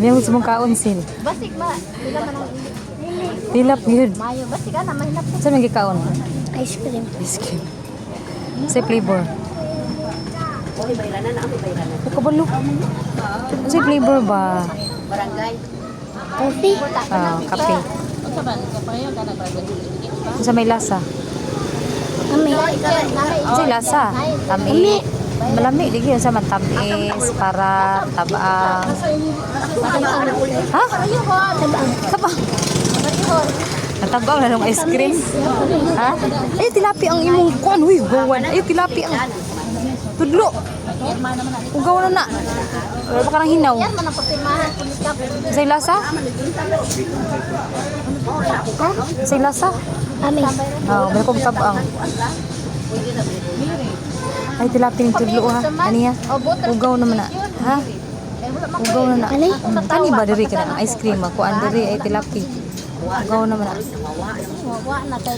May mo mong kaon sin. Basig ba? Dila man ang Tilap yun. mayo. Basig ana mahinap ko. Saan may gikaon? Ice cream. Ice cream. Sa flavor. Kabalo. Sa flavor ba? Barangay. Coffee. Kape. Sa may lasa. Kami. Sa lasa. Kami. Malami di sa matamis para tabang. Ha? Tabang. Natabang na ng ice cream. Ha? Ay, tilapi ang imong kuan. Uy, gawan. Ay, tilapi ang tudlo. Ugaw na na. Wala pa ka nang hinaw. Yan man ang pagtimahan kunikap. Sa lasa? Ha? Sa lasa? Kami. May kong tabang. Ay, tilapi ng tudlo ha. Kaniya? Ugaw naman na. Ha? Ugaw na na. Kani ba diri ka na? Ice cream ako. Andiri ay tilapi. Ugaw naman na. Wa na kay